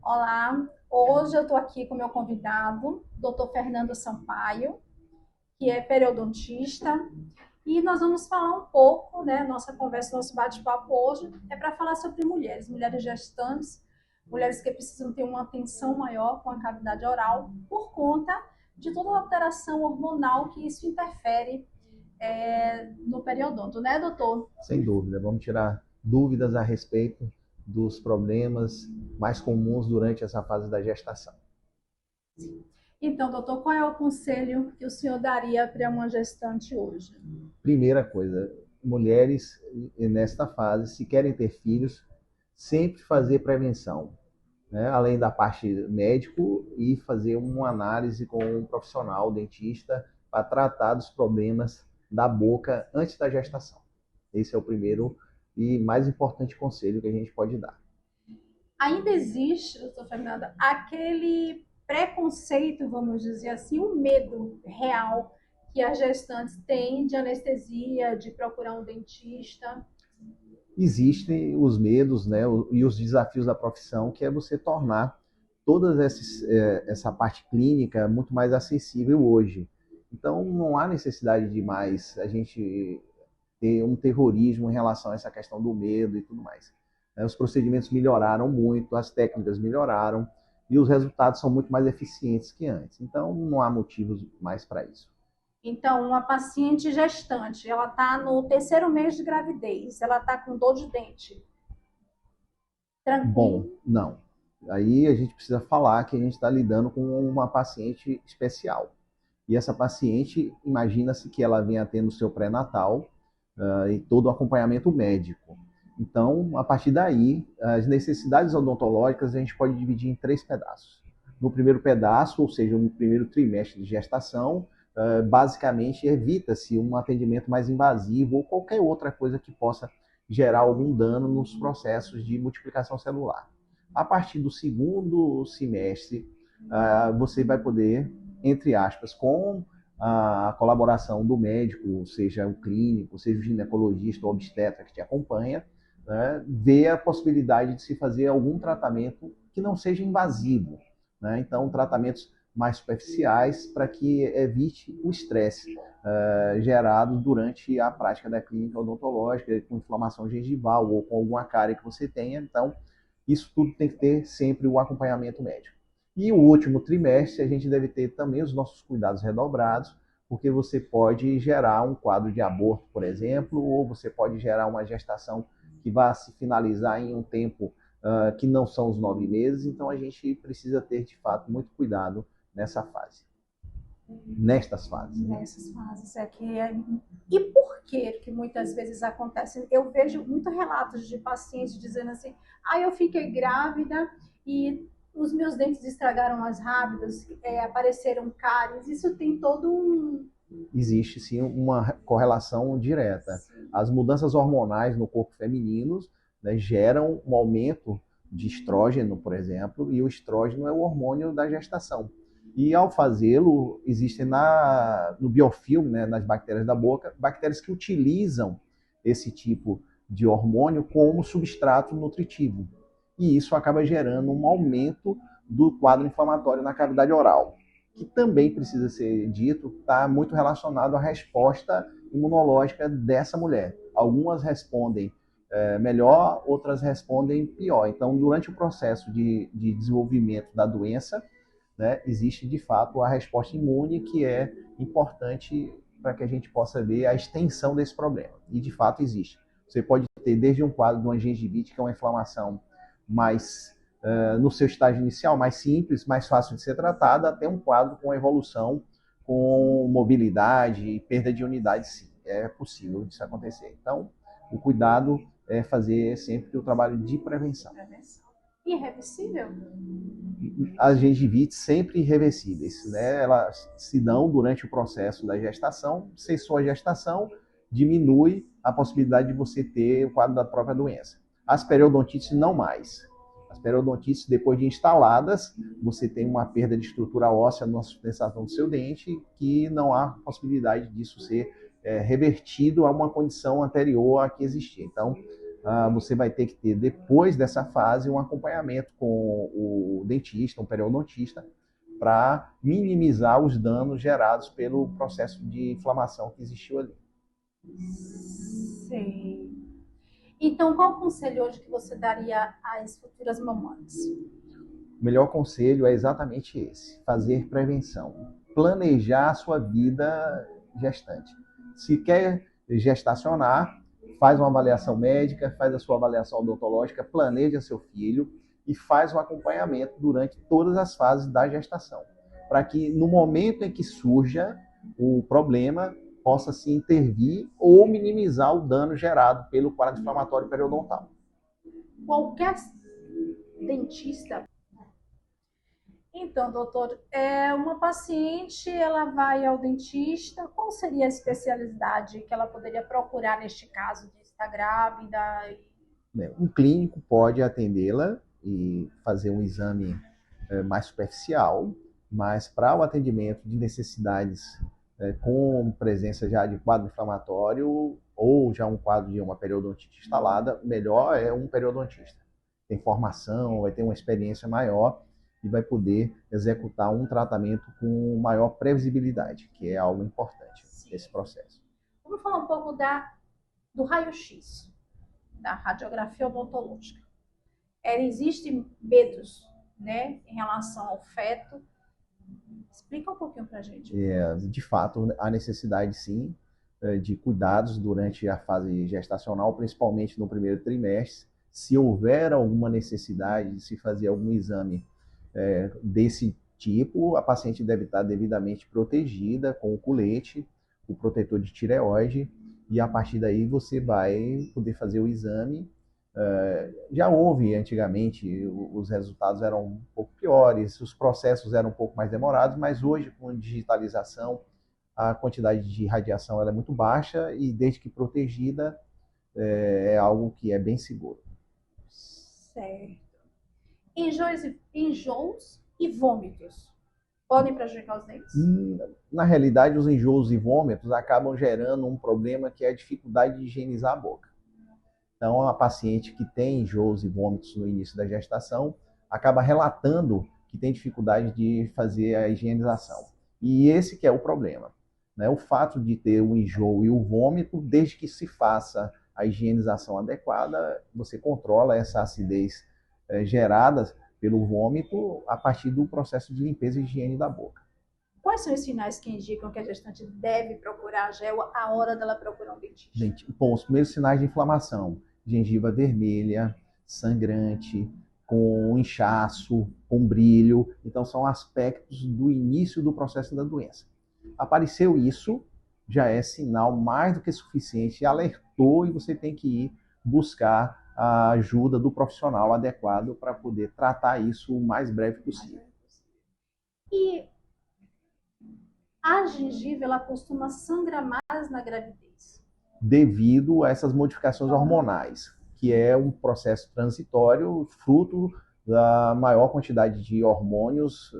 Olá, hoje eu estou aqui com o meu convidado, Dr. Fernando Sampaio, que é periodontista, e nós vamos falar um pouco, né? Nossa conversa, nosso bate-papo hoje é para falar sobre mulheres, mulheres gestantes, mulheres que precisam ter uma atenção maior com a cavidade oral por conta de toda a alteração hormonal que isso interfere no periodonto, né, doutor? Sem dúvida, vamos tirar dúvidas a respeito dos problemas mais comuns durante essa fase da gestação. Então, doutor, qual é o conselho que o senhor daria para uma gestante hoje? Primeira coisa, mulheres nesta fase, se querem ter filhos, sempre fazer prevenção, né? Além da parte médico e fazer uma análise com um profissional, dentista, para tratar dos problemas da boca antes da gestação. Esse é o primeiro e mais importante conselho que a gente pode dar. Ainda existe, doutor Fernando, aquele preconceito, vamos dizer assim, o medo real que as gestantes têm de anestesia, de procurar um dentista. Existem os medos, né, e os desafios da profissão, que é você tornar essa parte clínica muito mais acessível hoje. Então, não há necessidade de mais a gente ter um terrorismo em relação a essa questão do medo e tudo mais. Os procedimentos melhoraram muito, as técnicas melhoraram e os resultados são muito mais eficientes que antes. Então, não há motivos mais para isso. Então, uma paciente gestante, ela está no terceiro mês de gravidez, ela está com dor de dente. Bom, Tranquilo? não. Aí a gente precisa falar que a gente está lidando com uma paciente especial. E essa paciente, imagina-se que ela venha tendo o seu pré-natal e todo o acompanhamento médico. Então, a partir daí, as necessidades odontológicas a gente pode dividir em três pedaços. No primeiro pedaço, ou seja, no primeiro trimestre de gestação, basicamente evita-se um atendimento mais invasivo ou qualquer outra coisa que possa gerar algum dano nos processos de multiplicação celular. A partir do segundo semestre, você vai poder, entre aspas, com a colaboração do médico, seja o clínico, seja o ginecologista ou obstetra que te acompanha, né, ver a possibilidade de se fazer algum tratamento que não seja invasivo. Né? Então, tratamentos mais superficiais para que evite o estresse gerado durante a prática da clínica odontológica, com inflamação gengival ou com alguma cárie que você tenha. Então, isso tudo tem que ter sempre o acompanhamento médico. E o último trimestre, a gente deve ter também os nossos cuidados redobrados, porque você pode gerar um quadro de aborto, por exemplo, ou você pode gerar uma gestação que vai se finalizar em um tempo que não são os 9 meses. Então, a gente precisa ter, de fato, muito cuidado nessa fase. Nestas fases. Né? Nessas fases. E por que muitas vezes acontece? Eu vejo muitos relatos de pacientes dizendo assim, eu fiquei grávida e os meus dentes estragaram mais rápidos, apareceram cáries. Isso tem todo um... Existe sim uma correlação direta. As mudanças hormonais no corpo feminino, né, geram um aumento de estrógeno, por exemplo, e o estrógeno é o hormônio da gestação. E ao fazê-lo, existem no biofilme, né, nas bactérias da boca, bactérias que utilizam esse tipo de hormônio como substrato nutritivo. E isso acaba gerando um aumento do quadro inflamatório na cavidade oral, que também precisa ser dito, está muito relacionado à resposta imunológica dessa mulher. Algumas respondem melhor, outras respondem pior. Então, durante o processo de desenvolvimento da doença, né, existe de fato a resposta imune, que é importante para que a gente possa ver a extensão desse problema. E de fato existe. Você pode ter desde um quadro de uma gengivite, que é uma inflamação mais no seu estágio inicial, mais simples, mais fácil de ser tratada, até um quadro com evolução, com mobilidade e perda de unidade, sim. É possível isso acontecer. Então, o cuidado é fazer sempre o trabalho de prevenção. Irreversível? As gengivites sempre irreversíveis, né? Elas se dão durante o processo da gestação. Cessou a gestação, diminui a possibilidade de você ter o quadro da própria doença. As periodontites não mais. As periodontites, depois de instaladas, você tem uma perda de estrutura óssea na sustentação do seu dente, que não há possibilidade disso ser revertido a uma condição anterior à que existia. Então, você vai ter que ter, depois dessa fase, um acompanhamento com o dentista, um periodontista, para minimizar os danos gerados pelo processo de inflamação que existiu ali. Sei. Então, qual o conselho hoje que você daria às futuras mamães? O melhor conselho é exatamente esse: fazer prevenção. Planejar a sua vida gestante. Se quer gestacionar, faz uma avaliação médica, faz a sua avaliação odontológica, planeja seu filho e faz um acompanhamento durante todas as fases da gestação, para que no momento em que surja o problema, possa se intervir ou minimizar o dano gerado pelo quadro inflamatório periodontal. Qualquer dentista. Então, doutor, uma paciente, ela vai ao dentista, qual seria a especialidade que ela poderia procurar neste caso de estar grávida? Um clínico pode atendê-la e fazer um exame mais superficial, mas para o atendimento de necessidades com presença já de quadro inflamatório ou já um quadro de uma periodontite instalada, melhor é um periodontista. Tem formação, vai ter uma experiência maior e vai poder executar um tratamento com maior previsibilidade, que é algo importante nesse processo. Vamos falar um pouco do raio-x, da radiografia odontológica. Existem medos, né, em relação ao feto. Explica um pouquinho para a gente. De fato, há necessidade, sim, de cuidados durante a fase gestacional, principalmente no primeiro trimestre. Se houver alguma necessidade de se fazer algum exame desse tipo, a paciente deve estar devidamente protegida com o colete, o protetor de tireoide, e a partir daí você vai poder fazer o exame. Já houve antigamente, os resultados eram um pouco piores, os processos eram um pouco mais demorados, mas hoje com digitalização a quantidade de radiação ela é muito baixa e desde que protegida é algo que é bem seguro. Certo. Enjoos e vômitos podem prejudicar os dentes? Na realidade, os enjoos e vômitos acabam gerando um problema que é a dificuldade de higienizar a boca. Então, a paciente que tem enjoos e vômitos no início da gestação acaba relatando que tem dificuldade de fazer a higienização. E esse que é o problema, né? O fato de ter o enjoo e o vômito, desde que se faça a higienização adequada, você controla essa acidez gerada pelo vômito a partir do processo de limpeza e higiene da boca. Quais são os sinais que indicam que a gestante deve procurar gel a hora dela procurar um dentista? Bom, os primeiros sinais de inflamação: gengiva vermelha, sangrante, com inchaço, com brilho. Então, são aspectos do início do processo da doença. Apareceu isso, já é sinal mais do que suficiente, alertou e você tem que ir buscar a ajuda do profissional adequado para poder tratar isso o mais breve possível. E a gengiva, ela costuma sangrar mais na gravidez? Devido a essas modificações hormonais, que é um processo transitório, fruto da maior quantidade de hormônios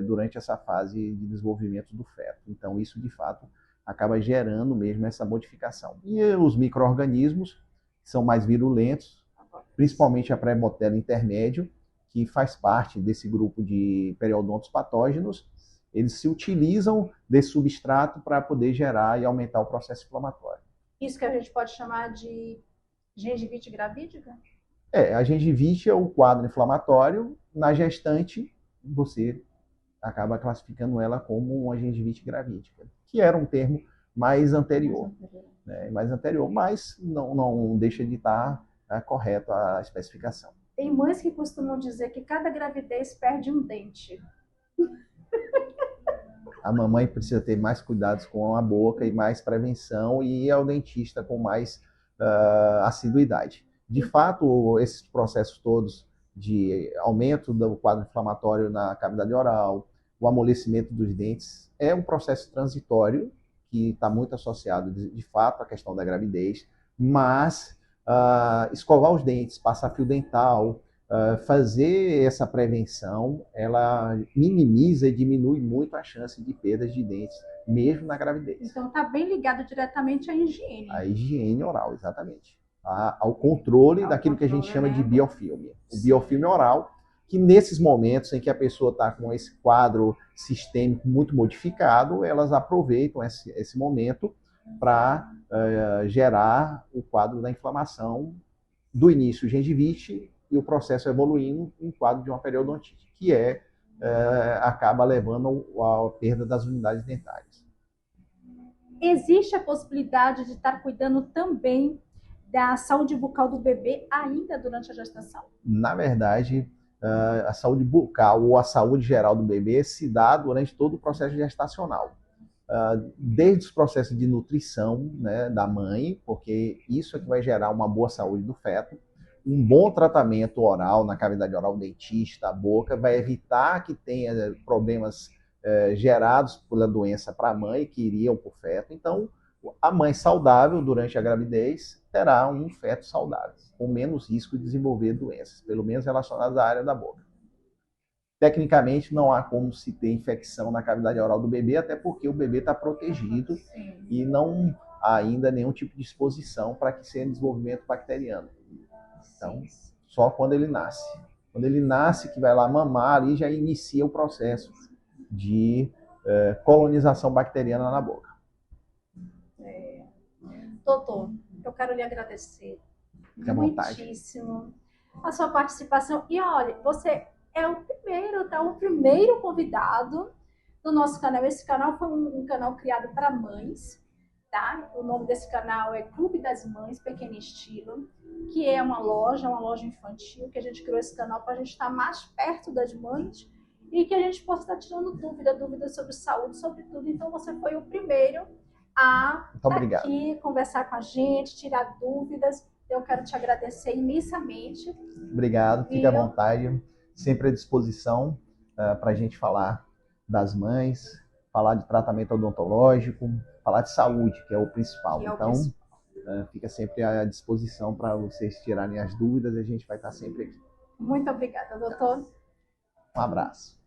durante essa fase de desenvolvimento do feto. Então, isso, de fato, acaba gerando mesmo essa modificação. E os micro-organismos são mais virulentos, principalmente a Prebotella intermédio, que faz parte desse grupo de periodontos patógenos. Eles se utilizam desse substrato para poder gerar e aumentar o processo inflamatório. Isso que a gente pode chamar de gengivite gravídica? A gengivite é o quadro inflamatório. Na gestante, você acaba classificando ela como uma gengivite gravídica, que era um termo mais anterior, mas não deixa de estar correto a especificação. Tem mães que costumam dizer que cada gravidez perde um dente. A mamãe precisa ter mais cuidados com a boca e mais prevenção, e ir ao dentista com mais assiduidade. De fato, esses processos todos de aumento do quadro inflamatório na cavidade oral, o amolecimento dos dentes, é um processo transitório que está muito associado, de fato, à questão da gravidez, mas escovar os dentes, passar fio dental, fazer essa prevenção, ela minimiza e diminui muito a chance de perdas de dentes, mesmo na gravidez. Então está bem ligado diretamente à higiene. A higiene oral, exatamente. ao controle daquilo que a gente chama de biofilme. O biofilme oral, que nesses momentos em que a pessoa está com esse quadro sistêmico muito modificado, elas aproveitam esse momento para gerar o quadro da inflamação do início gengivite e o processo evoluindo em quadro de uma periodontite, que acaba levando à perda das unidades dentárias. Existe a possibilidade de estar cuidando também da saúde bucal do bebê ainda durante a gestação? Na verdade, a saúde bucal ou a saúde geral do bebê se dá durante todo o processo gestacional. Desde os processos de nutrição, né, da mãe, porque isso é que vai gerar uma boa saúde do feto. Um bom tratamento oral na cavidade oral dentista, a boca, vai evitar que tenha problemas gerados pela doença para a mãe, que iriam para o feto. Então, a mãe saudável durante a gravidez terá um feto saudável, com menos risco de desenvolver doenças, pelo menos relacionadas à área da boca. Tecnicamente, não há como se ter infecção na cavidade oral do bebê, até porque o bebê está protegido. Sim. E não há ainda nenhum tipo de exposição para que seja desenvolvimento bacteriano. Então, só quando ele nasce. Quando ele nasce, que vai lá mamar, ali já inicia o processo de colonização bacteriana na boca. Doutor, eu quero lhe agradecer muitíssimo a sua participação. E olha, você é o primeiro convidado do nosso canal. Esse canal foi um canal criado para mães, tá? O nome desse canal é Clube das Mães Pequeno Estilo, que é uma loja infantil, que a gente criou esse canal para a gente estar mais perto das mães e que a gente possa estar tirando dúvidas sobre saúde, sobre tudo. Então, você foi o primeiro a estar aqui, conversar com a gente, tirar dúvidas. Eu quero te agradecer imensamente. Obrigado, fique à vontade, sempre à disposição para a gente falar das mães, falar de tratamento odontológico, falar de saúde, que é o principal. Então, fica sempre à disposição para vocês tirarem as dúvidas e a gente vai estar sempre aqui. Muito obrigada, doutor. Um abraço.